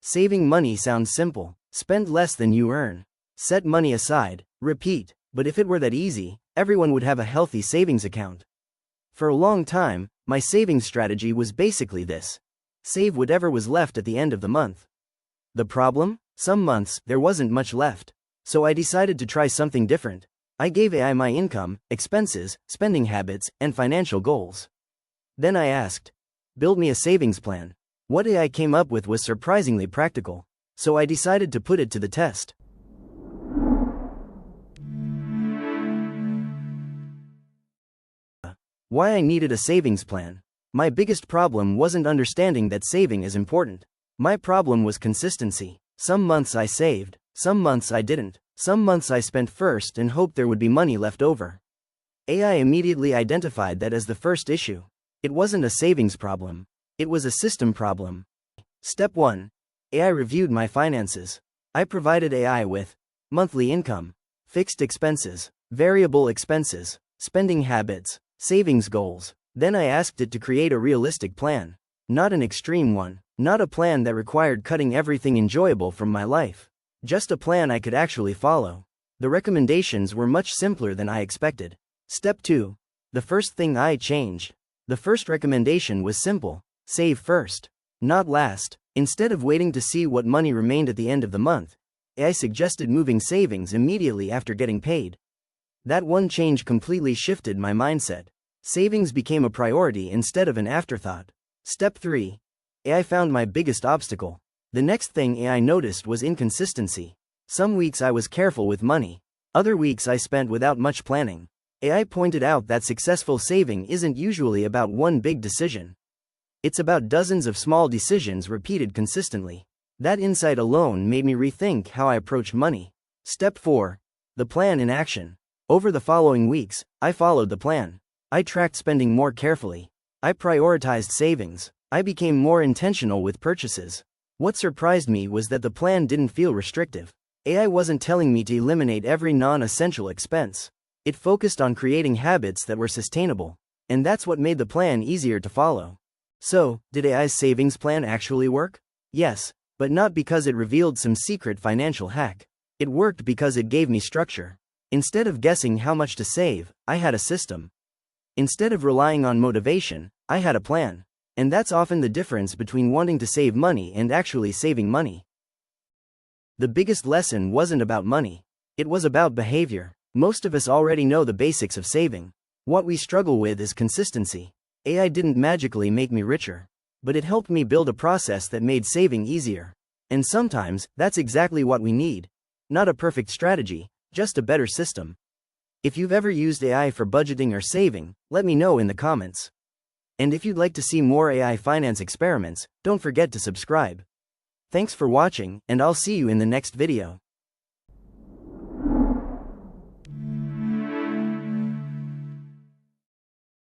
Saving money sounds simple. Spend less than you earn. Set money aside, repeat. But if it were that easy, everyone would have a healthy savings account. For a long time, my savings strategy was basically this: save whatever was left at the end of the month. The problem? Some months, there wasn't much left. So I decided to try something different. I gave AI my income, expenses, spending habits, and financial goals. Then I asked, build me a savings plan. What AI came up with was surprisingly practical. So I decided to put it to the test. Why I needed a savings plan. My biggest problem wasn't understanding that saving is important. My problem was consistency. Some months I saved, some months I didn't. Some months I spent first and hoped there would be money left over. AI immediately identified that as the first issue. It wasn't a savings problem. It was a system problem. Step 1. AI reviewed my finances. I provided AI with monthly income, fixed expenses, variable expenses, spending habits, savings goals. Then I asked it to create a realistic plan. Not an extreme one. Not a plan that required cutting everything enjoyable from my life. Just a plan I could actually follow. The recommendations were much simpler than I expected. Step 2. The first thing I changed. The first recommendation was simple: save first, not last. Instead of waiting to see what money remained at the end of the month, I suggested moving savings immediately after getting paid. That one change completely shifted my mindset. Savings became a priority instead of an afterthought. Step 3. AI found my biggest obstacle. The next thing AI noticed was inconsistency. Some weeks I was careful with money. Other weeks I spent without much planning. AI pointed out that successful saving isn't usually about one big decision. It's about dozens of small decisions repeated consistently. That insight alone made me rethink how I approach money. Step 4. The plan in action. Over the following weeks, I followed the plan. I tracked spending more carefully. I prioritized savings. I became more intentional with purchases. What surprised me was that the plan didn't feel restrictive. AI wasn't telling me to eliminate every non-essential expense. It focused on creating habits that were sustainable. And that's what made the plan easier to follow. So, did AI's savings plan actually work? Yes, but not because it revealed some secret financial hack. It worked because it gave me structure. Instead of guessing how much to save, I had a system. Instead of relying on motivation, I had a plan. And that's often the difference between wanting to save money and actually saving money. The biggest lesson wasn't about money. It was about behavior. Most of us already know the basics of saving. What we struggle with is consistency. AI didn't magically make me richer, but it helped me build a process that made saving easier. And sometimes, that's exactly what we need. Not a perfect strategy, just a better system. If you've ever used AI for budgeting or saving, let me know in the comments. And if you'd like to see more AI finance experiments, don't forget to subscribe. Thanks for watching, and I'll see you in the next video.